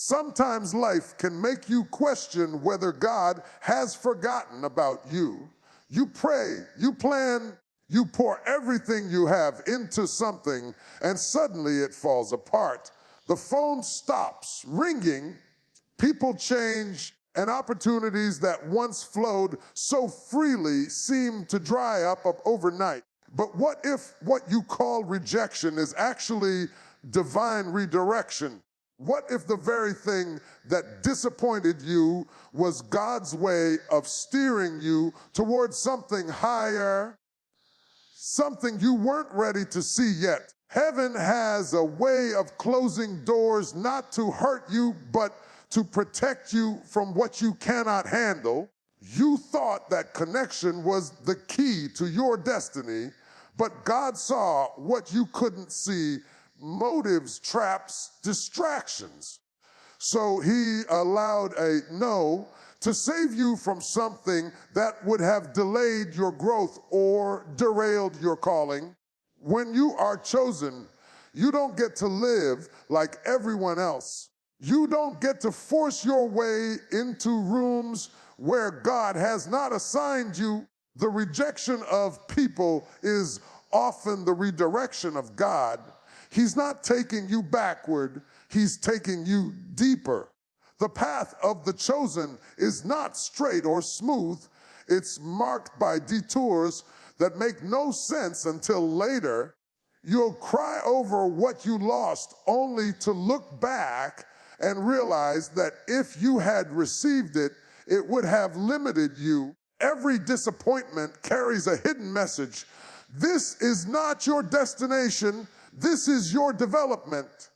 Sometimes life can make you question whether God has forgotten about you. You pray, you plan, you pour everything you have into something, and suddenly it falls apart. The phone stops ringing, people change, and opportunities that once flowed so freely seem to dry up overnight. But what if what you call rejection is actually divine redirection? What if the very thing that disappointed you was God's way of steering you towards something higher, something you weren't ready to see yet? Heaven has a way of closing doors not to hurt you, but to protect you from what you cannot handle. You thought that connection was the key to your destiny, but God saw what you couldn't see: motives, traps, distractions. So he allowed a no to save you from something that would have delayed your growth or derailed your calling. When you are chosen, you don't get to live like everyone else. You don't get to force your way into rooms where God has not assigned you. The rejection of people is often the redirection of God. He's not taking you backward, he's taking you deeper. The path of the chosen is not straight or smooth. It's marked by detours that make no sense until later. You'll cry over what you lost only to look back and realize that if you had received it, it would have limited you. Every disappointment carries a hidden message. This is not your destination. This is your development.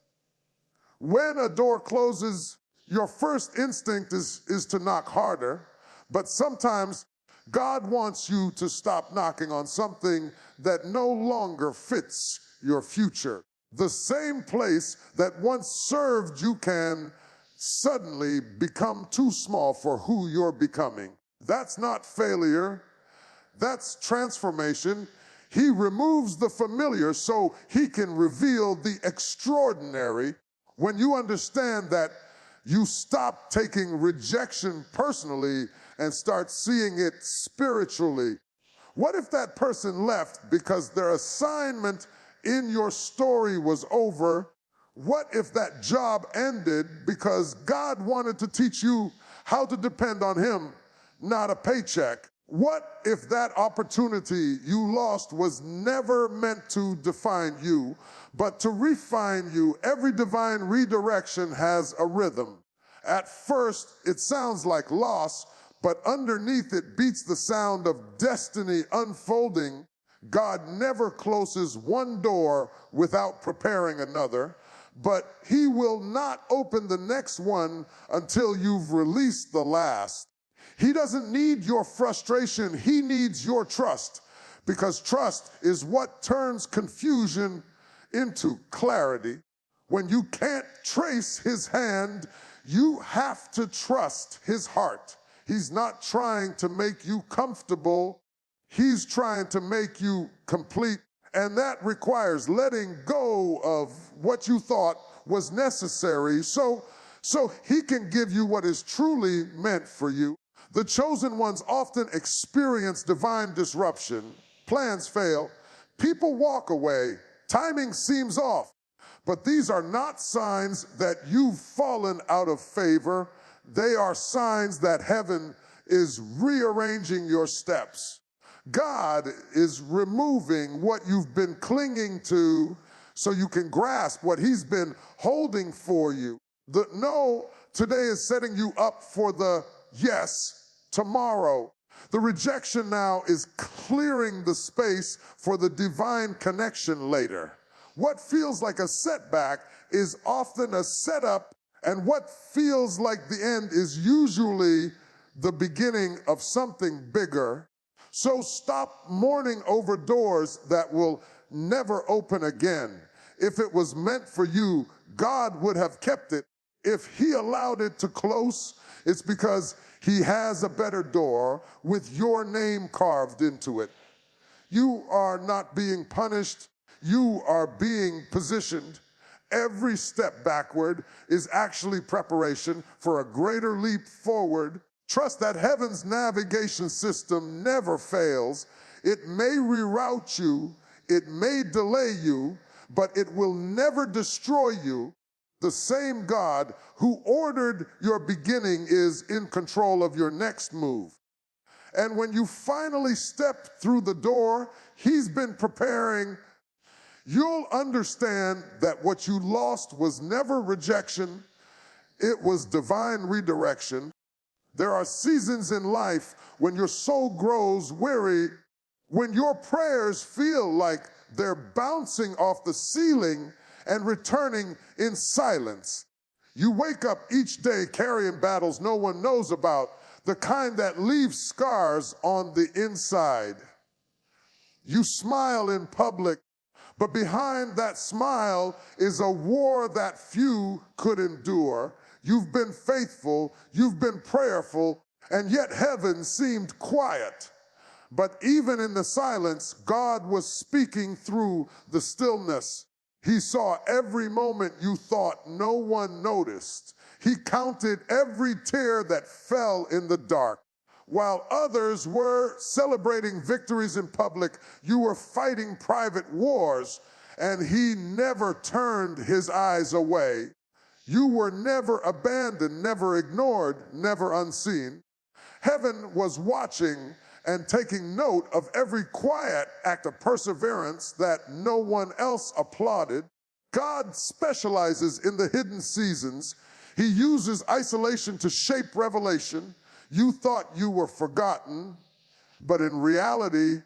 When a door closes, your first instinct is to knock harder, but sometimes God wants you to stop knocking on something that no longer fits your future. The same place that once served you can suddenly become too small for who you're becoming. That's not failure, that's transformation. He removes the familiar so he can reveal the extraordinary. When you understand that, you stop taking rejection personally and start seeing it spiritually. What if that person left because their assignment in your story was over? What if that job ended because God wanted to teach you how to depend on him, not a paycheck? What if that opportunity you lost was never meant to define you, but to refine you? Every divine redirection has a rhythm. At first, it sounds like loss, but underneath it beats the sound of destiny unfolding. God never closes one door without preparing another, but he will not open the next one until you've released the last. He doesn't need your frustration, he needs your trust, because trust is what turns confusion into clarity. When you can't trace his hand, you have to trust his heart. He's not trying to make you comfortable, he's trying to make you complete. And that requires letting go of what you thought was necessary so he can give you what is truly meant for you. The chosen ones often experience divine disruption. Plans fail, people walk away, timing seems off. But these are not signs that you've fallen out of favor. They are signs that heaven is rearranging your steps. God is removing what you've been clinging to so you can grasp what he's been holding for you. The no today is setting you up for the yes tomorrow. The rejection now is clearing the space for the divine connection later. What feels like a setback is often a setup, and what feels like the end is usually the beginning of something bigger. So stop mourning over doors that will never open again. If it was meant for you, God would have kept it. If he allowed it to close, it's because he has a better door with your name carved into it. You are not being punished. You are being positioned. Every step backward is actually preparation for a greater leap forward. Trust that heaven's navigation system never fails. It may reroute you, it may delay you, but it will never destroy you. The same God who ordered your beginning is in control of your next move. And when you finally step through the door He's been preparing, you'll understand that what you lost was never rejection, it was divine redirection. There are seasons in life when your soul grows weary, when your prayers feel like they're bouncing off the ceiling and returning in silence. You wake up each day carrying battles no one knows about, the kind that leave scars on the inside. You smile in public, but behind that smile is a war that few could endure. You've been faithful, you've been prayerful, and yet heaven seemed quiet. But even in the silence, God was speaking through the stillness. He saw every moment you thought no one noticed. He counted every tear that fell in the dark. While others were celebrating victories in public, you were fighting private wars, and He never turned His eyes away. You were never abandoned, never ignored, never unseen. Heaven was watching and taking note of every quiet act of perseverance that no one else applauded. God specializes in the hidden seasons. He uses isolation to shape revelation. You thought you were forgotten, but in reality,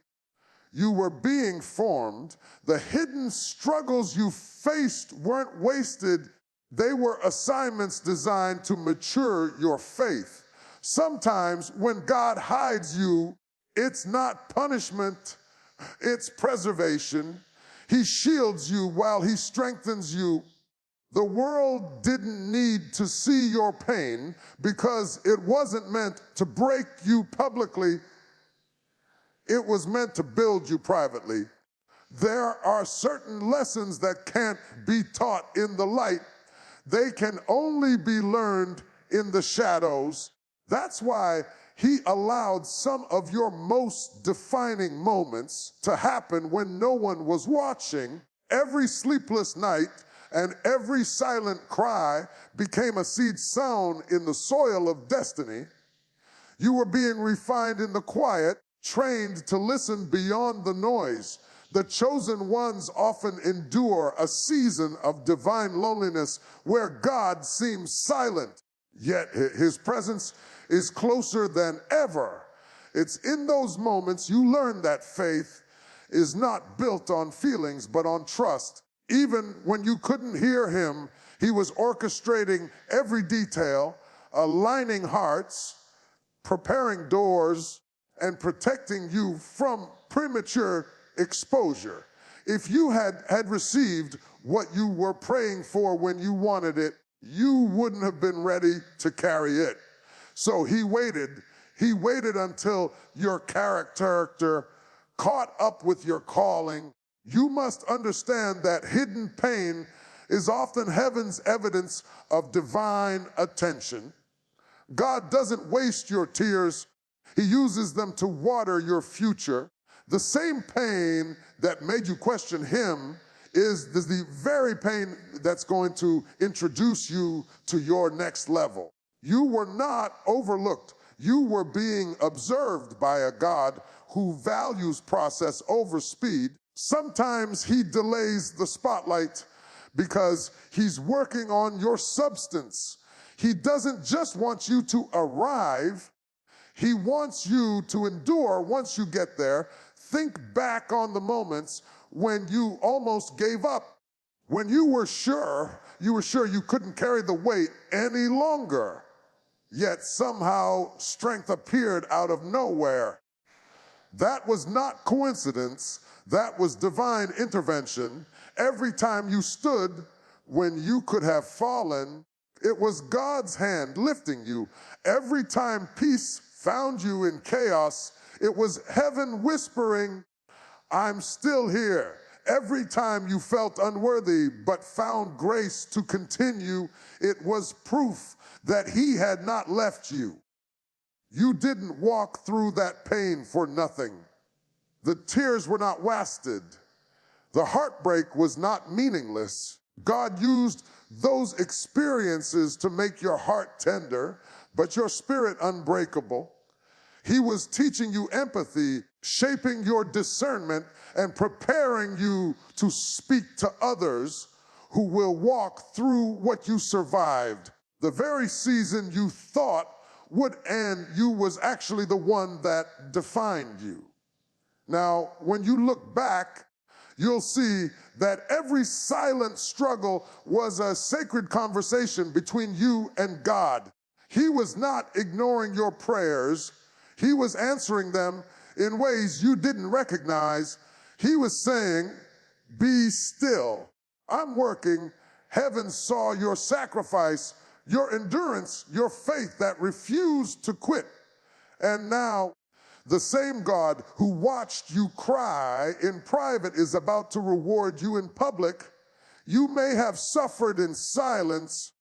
you were being formed. The hidden struggles you faced weren't wasted. They were assignments designed to mature your faith. Sometimes when God hides you, it's not punishment, it's preservation. He shields you while He strengthens you. The world didn't need to see your pain because it wasn't meant to break you publicly. It was meant to build you privately. There are certain lessons that can't be taught in the light. They can only be learned in the shadows. That's why He allowed some of your most defining moments to happen when no one was watching. Every sleepless night and every silent cry became a seed sown in the soil of destiny. You were being refined in the quiet, trained to listen beyond the noise. The chosen ones often endure a season of divine loneliness where God seems silent, yet His presence is closer than ever. It's in those moments you learn that faith is not built on feelings but on trust. Even when you couldn't hear Him, He was orchestrating every detail, aligning hearts, preparing doors, and protecting you from premature exposure. If you had received what you were praying for when you wanted it, you wouldn't have been ready to carry it. So He waited until your character caught up with your calling. You must understand that hidden pain is often heaven's evidence of divine attention. God doesn't waste your tears. He uses them to water your future. The same pain that made you question Him is the very pain that's going to introduce you to your next level. You were not overlooked. You were being observed by a God who values process over speed. Sometimes He delays the spotlight because He's working on your substance. He doesn't just want you to arrive. He wants you to endure once you get there. Think back on the moments when you almost gave up, when you were sure you couldn't carry the weight any longer, yet somehow strength appeared out of nowhere. That was not coincidence. That was divine intervention. Every time you stood when you could have fallen, it was God's hand lifting you. Every time peace found you in chaos, it was heaven whispering, I'm still here. Every time you felt unworthy but found grace to continue, it was proof that he had not left you. You didn't walk through that pain for nothing. The tears were not wasted. The heartbreak was not meaningless. God used those experiences to make your heart tender, but your spirit unbreakable. He was teaching you empathy, shaping your discernment, and preparing you to speak to others who will walk through what you survived. The very season you thought would end you was actually the one that defined you. Now, when you look back, you'll see that every silent struggle was a sacred conversation between you and God. He was not ignoring your prayers. He was answering them in ways you didn't recognize. He was saying, "Be still. I'm working. Heaven saw your sacrifice, your endurance, your faith that refused to quit. And now the same God who watched you cry in private is about to reward you in public. You may have suffered in silence,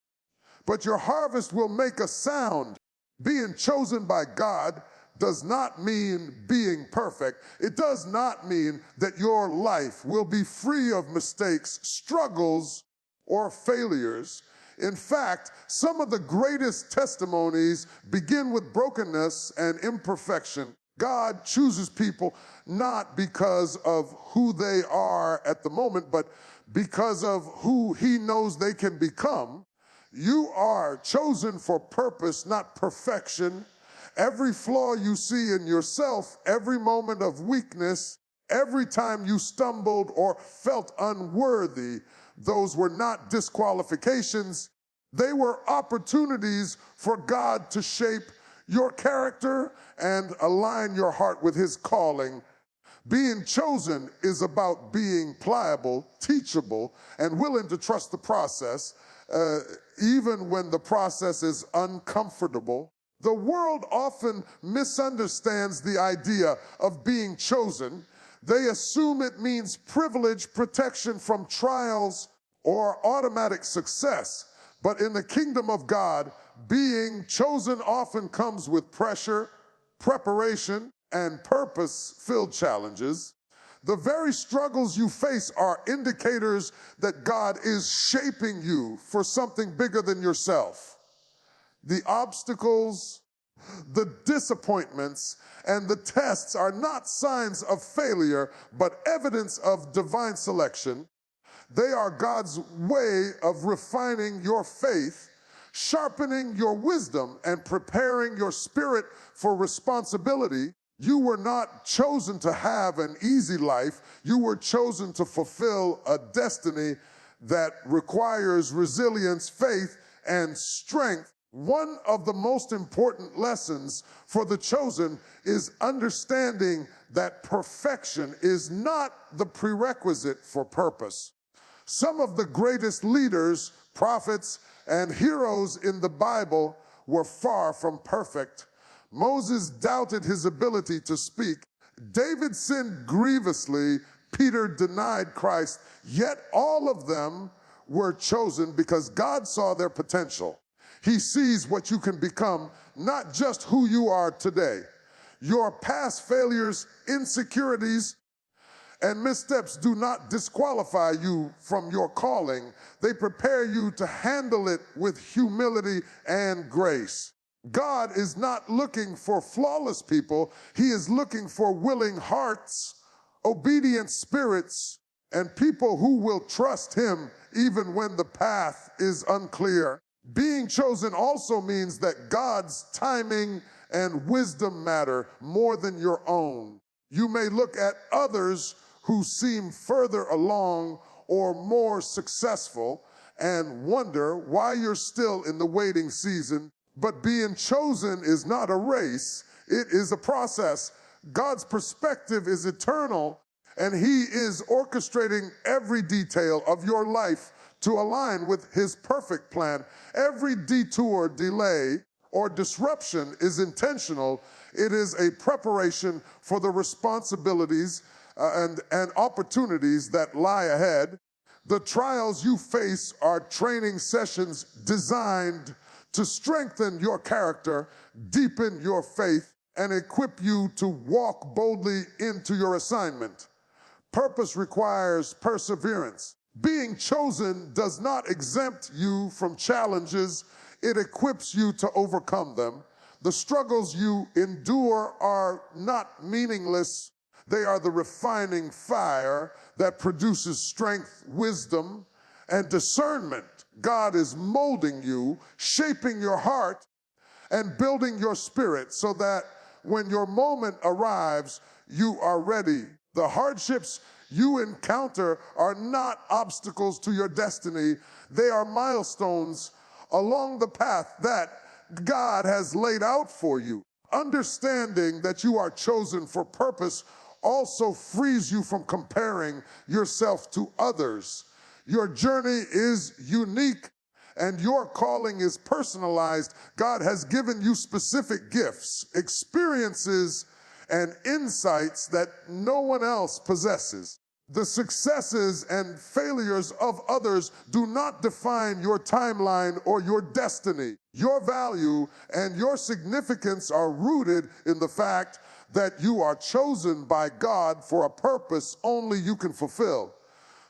but your harvest will make a sound." Being chosen by God does not mean being perfect. It does not mean that your life will be free of mistakes, struggles, or failures. In fact, some of the greatest testimonies begin with brokenness and imperfection. God chooses people not because of who they are at the moment, but because of who he knows they can become. You are chosen for purpose, not perfection. Every flaw you see in yourself, every moment of weakness, every time you stumbled or felt unworthy, those were not disqualifications. They were opportunities for God to shape your character and align your heart with his calling. Being chosen is about being pliable, teachable, and willing to trust the process, even when the process is uncomfortable. The world often misunderstands the idea of being chosen. They assume it means privilege, protection from trials, or automatic success. But in the kingdom of God, being chosen often comes with pressure, preparation, and purpose-filled challenges. The very struggles you face are indicators that God is shaping you for something bigger than yourself. The obstacles, the disappointments, and the tests are not signs of failure, but evidence of divine selection. They are God's way of refining your faith, sharpening your wisdom, and preparing your spirit for responsibility. You were not chosen to have an easy life. You were chosen to fulfill a destiny that requires resilience, faith, and strength. One of the most important lessons for the chosen is understanding that perfection is not the prerequisite for purpose. Some of the greatest leaders, prophets, and heroes in the Bible were far from perfect. Moses doubted his ability to speak. David sinned grievously. Peter denied Christ. Yet all of them were chosen because God saw their potential. He sees what you can become, not just who you are today. Your past failures, insecurities, and missteps do not disqualify you from your calling. They prepare you to handle it with humility and grace. God is not looking for flawless people. He is looking for willing hearts, obedient spirits, and people who will trust him even when the path is unclear. Being chosen also means that God's timing and wisdom matter more than your own. You may look at others who seem further along or more successful and wonder why you're still in the waiting season. But being chosen is not a race, it is a process. God's perspective is eternal, and he is orchestrating every detail of your life to align with his perfect plan. Every detour, delay, or disruption is intentional. It is a preparation for the responsibilities and opportunities that lie ahead. The trials you face are training sessions designed to strengthen your character, deepen your faith, and equip you to walk boldly into your assignment. Purpose requires perseverance. Being chosen does not exempt you from challenges, it equips you to overcome them. The struggles you endure are not meaningless. They are the refining fire that produces strength, wisdom, and discernment. God is molding you, shaping your heart, and building your spirit so that when your moment arrives, you are ready. The hardships you encounter are not obstacles to your destiny. They are milestones along the path that God has laid out for you. Understanding that you are chosen for purpose also frees you from comparing yourself to others. Your journey is unique and your calling is personalized. God has given you specific gifts, experiences, and insights that no one else possesses. The successes and failures of others do not define your timeline or your destiny. Your value and your significance are rooted in the fact that you are chosen by God for a purpose only you can fulfill.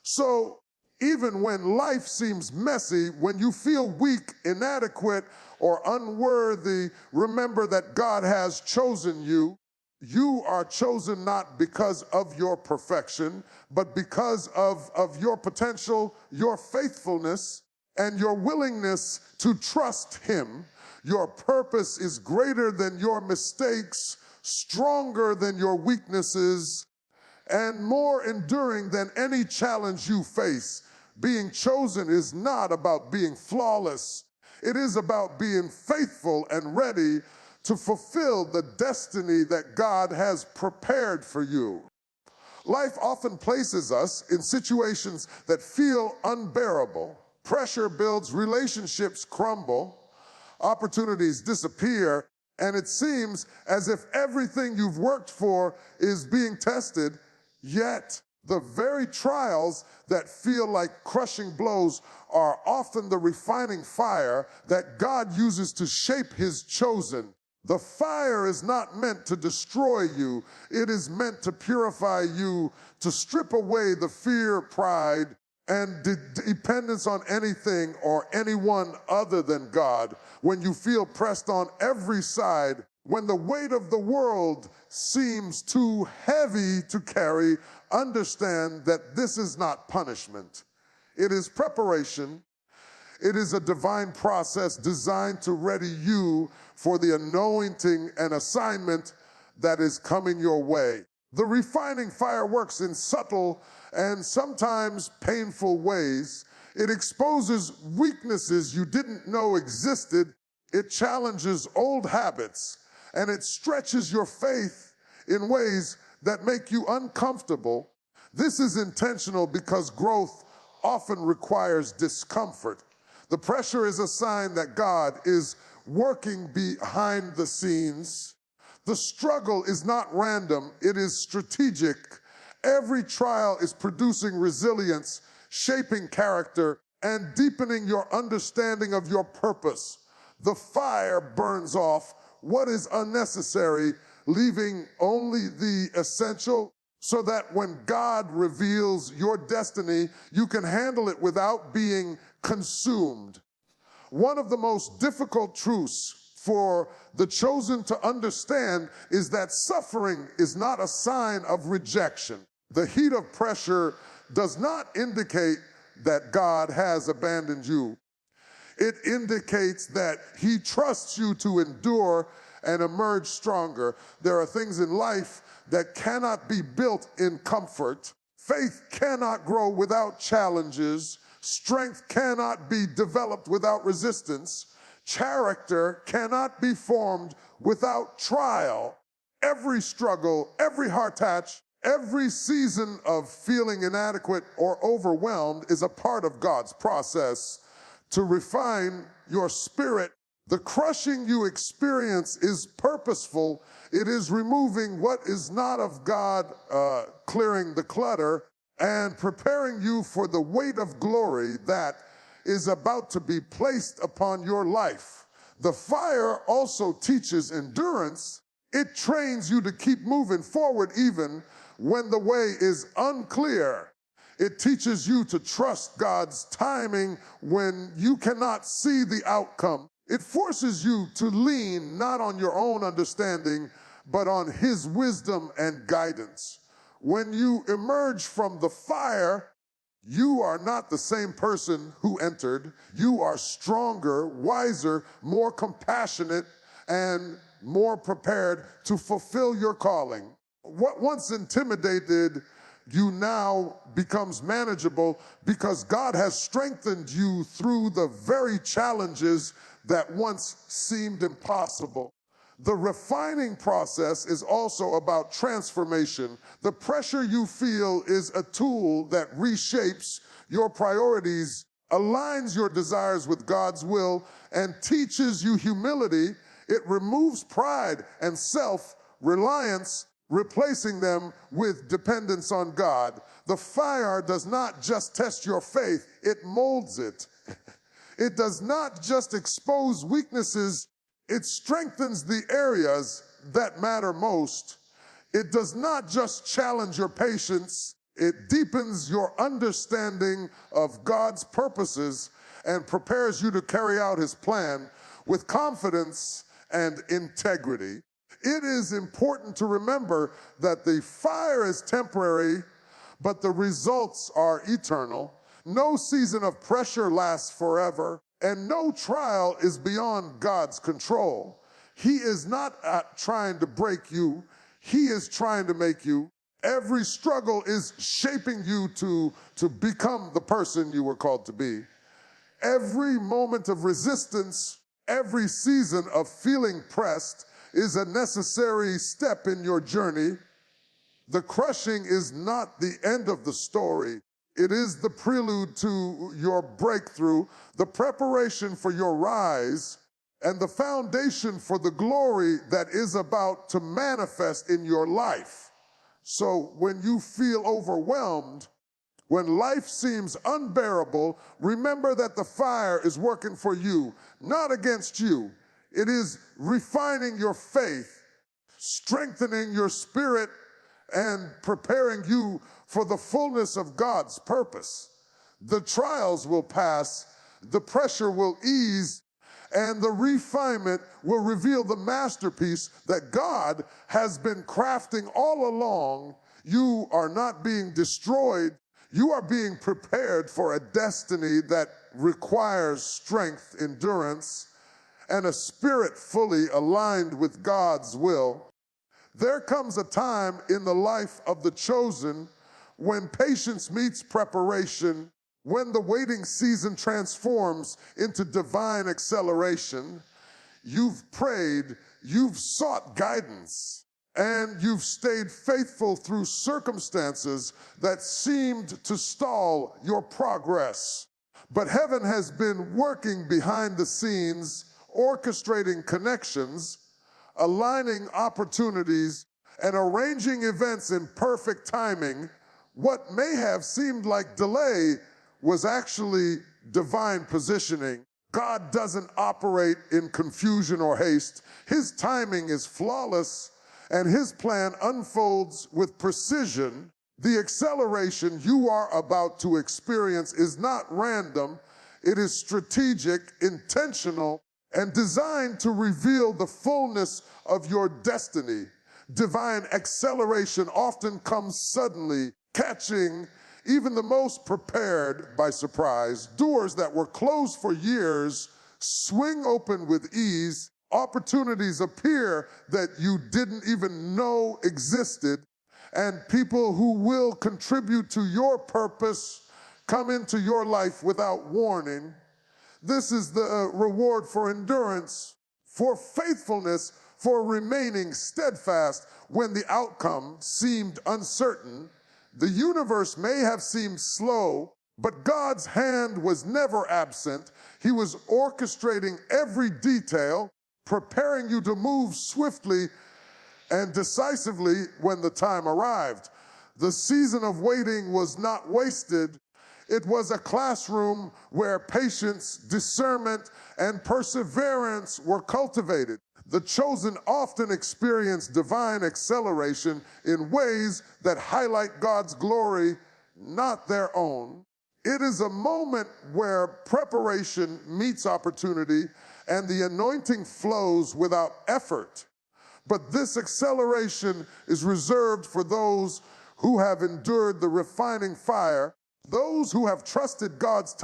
So even when life seems messy, when you feel weak, inadequate, or unworthy, remember that God has chosen you. You are chosen not because of your perfection, but because of your potential, your faithfulness, and your willingness to trust Him. Your purpose is greater than your mistakes, stronger than your weaknesses, and more enduring than any challenge you face. Being chosen is not about being flawless. It is about being faithful and ready to fulfill the destiny that God has prepared for you. Life often places us in situations that feel unbearable. Pressure builds, relationships crumble, opportunities disappear, and it seems as if everything you've worked for is being tested, yet the very trials that feel like crushing blows are often the refining fire that God uses to shape His chosen. The fire is not meant to destroy you. It is meant to purify you, to strip away the fear, pride, and dependence on anything or anyone other than God. When you feel pressed on every side, when the weight of the world seems too heavy to carry, understand that this is not punishment. It is preparation. It is a divine process designed to ready you for the anointing and assignment that is coming your way. The refining fire works in subtle and sometimes painful ways. It exposes weaknesses you didn't know existed. It challenges old habits, and it stretches your faith in ways that make you uncomfortable. This is intentional because growth often requires discomfort. The pressure is a sign that God is working behind the scenes. The struggle is not random, it is strategic. Every trial is producing resilience, shaping character, and deepening your understanding of your purpose. The fire burns off what is unnecessary, leaving only the essential, so that when God reveals your destiny, you can handle it without being consumed. One of the most difficult truths for the chosen to understand is that suffering is not a sign of rejection. The heat of pressure does not indicate that God has abandoned you. It indicates that He trusts you to endure and emerge stronger. There are things in life that cannot be built in comfort. Faith cannot grow without challenges. Strength cannot be developed without resistance. Character cannot be formed without trial. Every struggle, every heart touch, every season of feeling inadequate or overwhelmed is a part of God's process to refine your spirit The crushing you experience is purposeful. It is removing what is not of God, clearing the clutter, and preparing you for the weight of glory that is about to be placed upon your life. The fire also teaches endurance. It trains you to keep moving forward even when the way is unclear. It teaches you to trust God's timing when you cannot see the outcome. It forces you to lean not on your own understanding, but on His wisdom and guidance. When you emerge from the fire, you are not the same person who entered. You are stronger, wiser, more compassionate, and more prepared to fulfill your calling. What once intimidated you now becomes manageable because God has strengthened you through the very challenges that once seemed impossible. The refining process is also about transformation. The pressure you feel is a tool that reshapes your priorities, aligns your desires with God's will, and teaches you humility. It removes pride and self-reliance, replacing them with dependence on God. The fire does not just test your faith, it molds it. It does not just expose weaknesses, it strengthens the areas that matter most. It does not just challenge your patience, it deepens your understanding of God's purposes and prepares you to carry out His plan with confidence and integrity. It is important to remember that the fire is temporary, but the results are eternal. No season of pressure lasts forever, and no trial is beyond God's control. He is not trying to break you. He is trying to make you. Every struggle is shaping you to become the person you were called to be. Every moment of resistance, every season of feeling pressed is a necessary step in your journey. The crushing is not the end of the story. It is the prelude to your breakthrough, the preparation for your rise, and the foundation for the glory that is about to manifest in your life. So when you feel overwhelmed, when life seems unbearable, remember that the fire is working for you, not against you. It is refining your faith, strengthening your spirit, and preparing you for the fullness of God's purpose. The trials will pass, the pressure will ease, and the refinement will reveal the masterpiece that God has been crafting all along. You are not being destroyed. You are being prepared for a destiny that requires strength, endurance, and a spirit fully aligned with God's will. There comes a time in the life of the chosen when patience meets preparation, when the waiting season transforms into divine acceleration. You've prayed, you've sought guidance, and you've stayed faithful through circumstances that seemed to stall your progress. But heaven has been working behind the scenes, orchestrating connections, aligning opportunities, and arranging events in perfect timing. What may have seemed like delay was actually divine positioning. God doesn't operate in confusion or haste. His timing is flawless, and His plan unfolds with precision. The acceleration you are about to experience is not random. It is strategic, intentional, and designed to reveal the fullness of your destiny. Divine acceleration often comes suddenly, catching even the most prepared by surprise. Doors that were closed for years swing open with ease. Opportunities appear that you didn't even know existed, and people who will contribute to your purpose come into your life without warning. This is the reward for endurance, for faithfulness, for remaining steadfast when the outcome seemed uncertain. The universe may have seemed slow, But God's hand was never absent. He was orchestrating every detail, preparing you to move swiftly and decisively when the time arrived. The season of waiting was not wasted. It was a classroom where patience, discernment, and perseverance were cultivated. The chosen often experience divine acceleration in ways that highlight God's glory, not their own. It is a moment where preparation meets opportunity and the anointing flows without effort. But this acceleration is reserved for those who have endured the refining fire, those who have trusted God's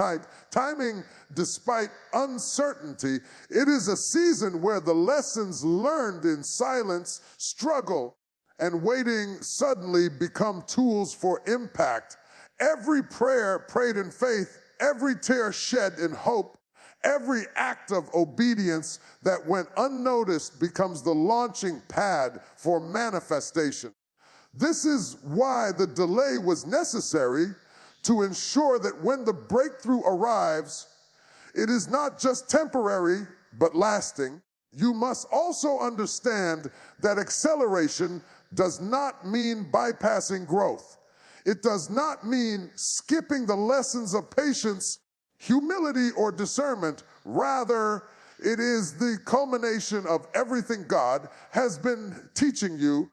timing despite uncertainty. It is a season where the lessons learned in silence, struggle, and waiting suddenly become tools for impact. Every prayer prayed in faith, every tear shed in hope, every act of obedience that went unnoticed becomes the launching pad for manifestation. This is why the delay was necessary, to ensure that when the breakthrough arrives, it is not just temporary, but lasting. You must also understand that acceleration does not mean bypassing growth. It does not mean skipping the lessons of patience, humility, or discernment. Rather, it is the culmination of everything God has been teaching you.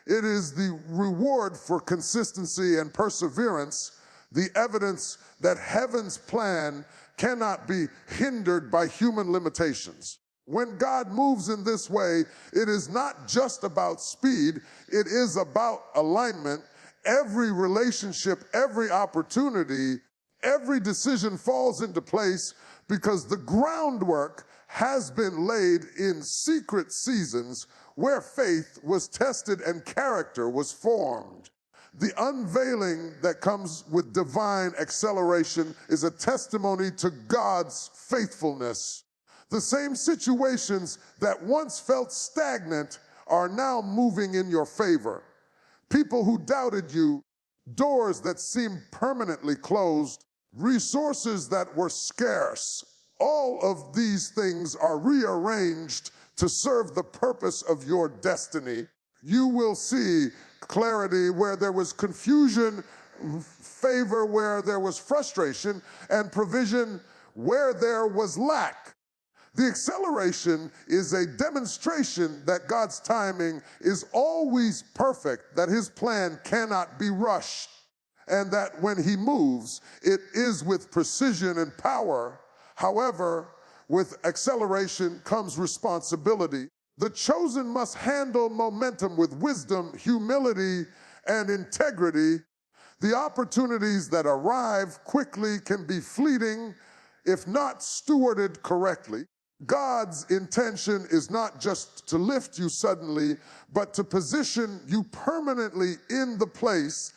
It is the reward for consistency and perseverance, the evidence that heaven's plan cannot be hindered by human limitations. When God moves in this way, it is not just about speed, it is about alignment. Every relationship, every opportunity, every decision falls into place because the groundwork has been laid in secret seasons where faith was tested and character was formed. The unveiling that comes with divine acceleration is a testimony to God's faithfulness. The same situations that once felt stagnant are now moving in your favor. People who doubted you, doors that seemed permanently closed, resources that were scarce, all of these things are rearranged to serve the purpose of your destiny. You will see clarity where there was confusion, favor where there was frustration, and provision where there was lack. The acceleration is a demonstration that God's timing is always perfect, that his plan cannot be rushed, and that when he moves, it is with precision and power. However, with acceleration comes responsibility. The chosen must handle momentum with wisdom, humility, and integrity. The opportunities that arrive quickly can be fleeting if not stewarded correctly. God's intention is not just to lift you suddenly, but to position you permanently in the place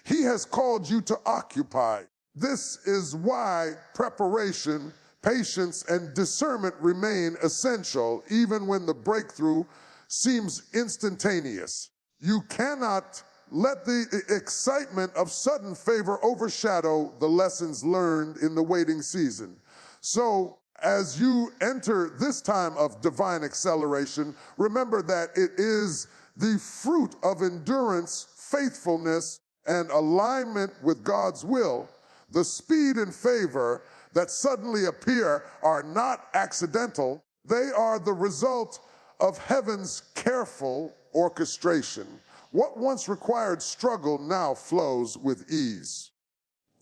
he has called you to occupy. This is why preparation, patience, and discernment remain essential even when the breakthrough seems instantaneous. You cannot let the excitement of sudden favor overshadow the lessons learned in the waiting season. So, as you enter this time of divine acceleration, remember that it is the fruit of endurance, faithfulness, and alignment with God's will. The speed and favor that suddenly appear are not accidental. They are the result of heaven's careful orchestration. What once required struggle now flows with ease.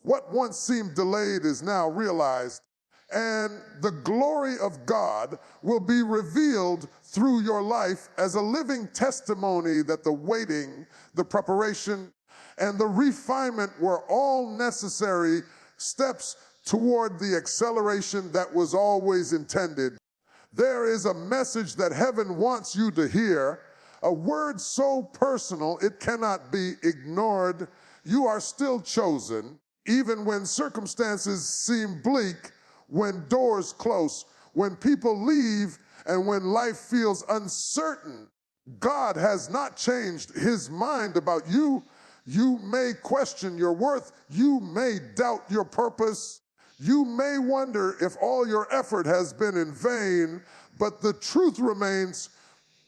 What once seemed delayed is now realized, and the glory of God will be revealed through your life as a living testimony that the waiting, the preparation, and the refinement were all necessary steps toward the acceleration that was always intended. There is a message that heaven wants you to hear, a word so personal it cannot be ignored. You are still chosen, even when circumstances seem bleak, when doors close, when people leave, and when life feels uncertain. God has not changed his mind about you. You may question your worth. You may doubt your purpose. You may wonder if all your effort has been in vain, but the truth remains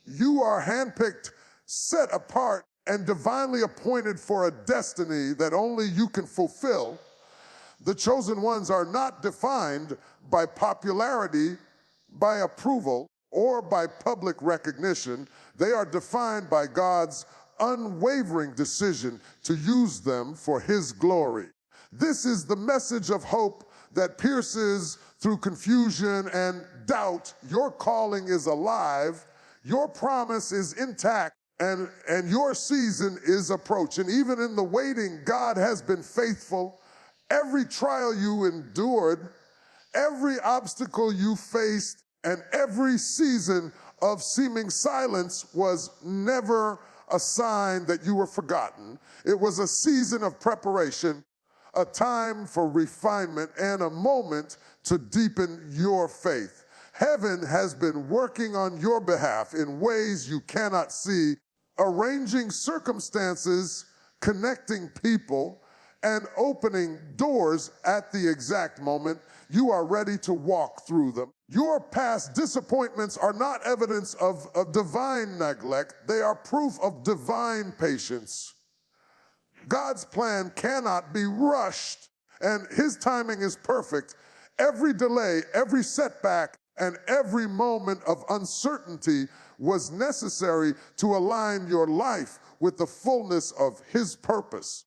you are handpicked, set apart, and divinely appointed for a destiny that only you can fulfill. The chosen ones are not defined by popularity, by approval, or by public recognition. They are defined by God's unwavering decision to use them for His glory. This is the message of hope that pierces through confusion and doubt. Your calling is alive, your promise is intact, and your season is approaching. Even in the waiting, God has been faithful. Every trial you endured, every obstacle you faced, and every season of seeming silence was never a sign that you were forgotten. It was a season of preparation, a time for refinement, and a moment to deepen your faith. Heaven has been working on your behalf in ways you cannot see, arranging circumstances, connecting people, and opening doors at the exact moment you are ready to walk through them. Your past disappointments are not evidence of divine neglect. They are proof of divine patience. God's plan cannot be rushed, and His timing is perfect. Every delay, every setback, and every moment of uncertainty was necessary to align your life with the fullness of His purpose.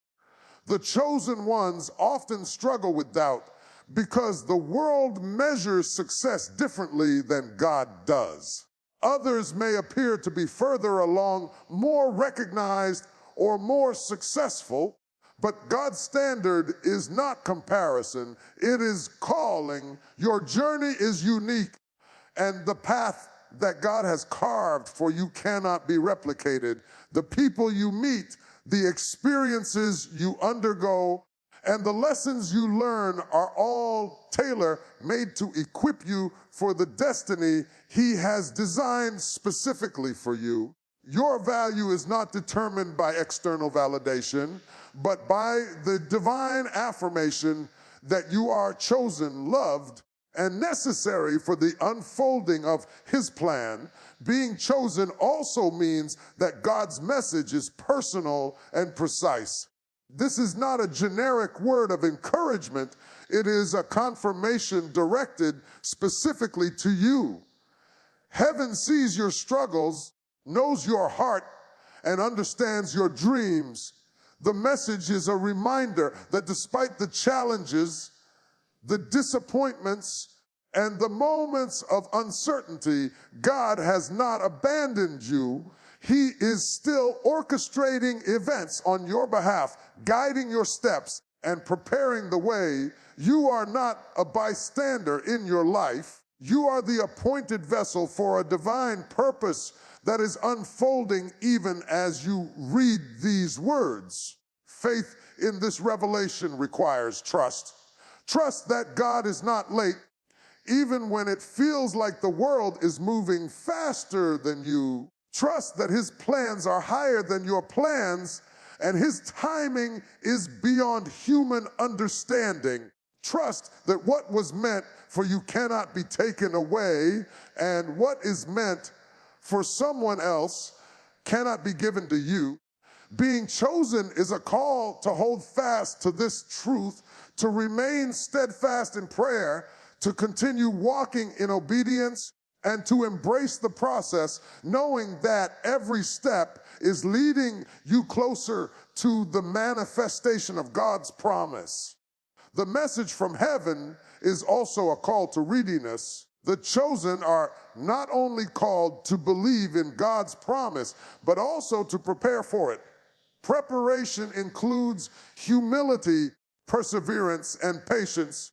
The chosen ones often struggle with doubt because the world measures success differently than God does. Others may appear to be further along, more recognized, or more successful, but God's standard is not comparison. It is calling. Your journey is unique, and the path that God has carved for you cannot be replicated. The people you meet, the experiences you undergo, and the lessons you learn are all tailor-made to equip you for the destiny He has designed specifically for you. Your value is not determined by external validation, but by the divine affirmation that you are chosen, loved, and necessary for the unfolding of His plan. Being chosen also means that God's message is personal and precise. This is not a generic word of encouragement. It is a confirmation directed specifically to you. Heaven sees your struggles, knows your heart, and understands your dreams. The message is a reminder that despite the challenges, the disappointments, and the moments of uncertainty, God has not abandoned you. He is still orchestrating events on your behalf, guiding your steps, and preparing the way. You are not a bystander in your life. You are the appointed vessel for a divine purpose that is unfolding even as you read these words. Faith in this revelation requires trust. Trust that God is not late, even when it feels like the world is moving faster than you. Trust that His plans are higher than your plans, and His timing is beyond human understanding. Trust that what was meant for you cannot be taken away, and what is meant for someone else cannot be given to you. Being chosen is a call to hold fast to this truth, to remain steadfast in prayer, to continue walking in obedience, and to embrace the process, knowing that every step is leading you closer to the manifestation of God's promise. The message from heaven is also a call to readiness. The chosen are not only called to believe in God's promise, but also to prepare for it. Preparation includes humility, perseverance, and patience.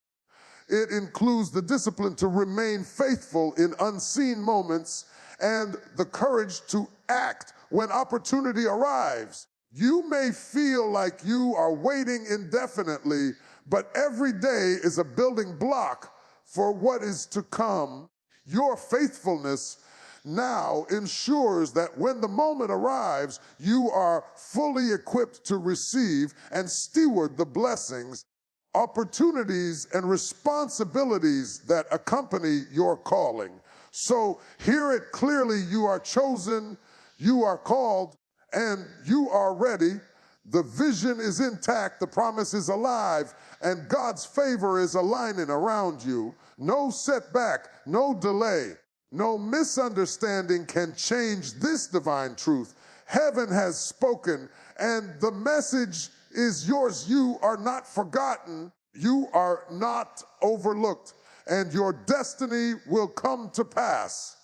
It includes the discipline to remain faithful in unseen moments and the courage to act when opportunity arrives. You may feel like you are waiting indefinitely, but every day is a building block for what is to come. Your faithfulness now ensures that when the moment arrives, you are fully equipped to receive and steward the blessings, opportunities, and responsibilities that accompany your calling. So hear it clearly: you are chosen, you are called, and you are ready. The vision is intact, the promise is alive, and God's favor is aligning around you. No setback, no delay, no misunderstanding can change this divine truth. Heaven has spoken, and the message is yours. You are not forgotten, you are not overlooked, and your destiny will come to pass.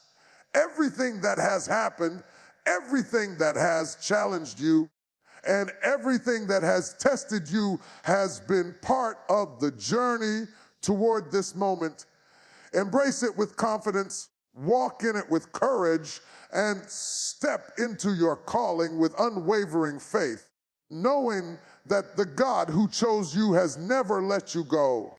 Everything that has happened, everything that has challenged you, and everything that has tested you has been part of the journey toward this moment. Embrace it with confidence, walk in it with courage, and step into your calling with unwavering faith, knowing that the God who chose you has never let you go.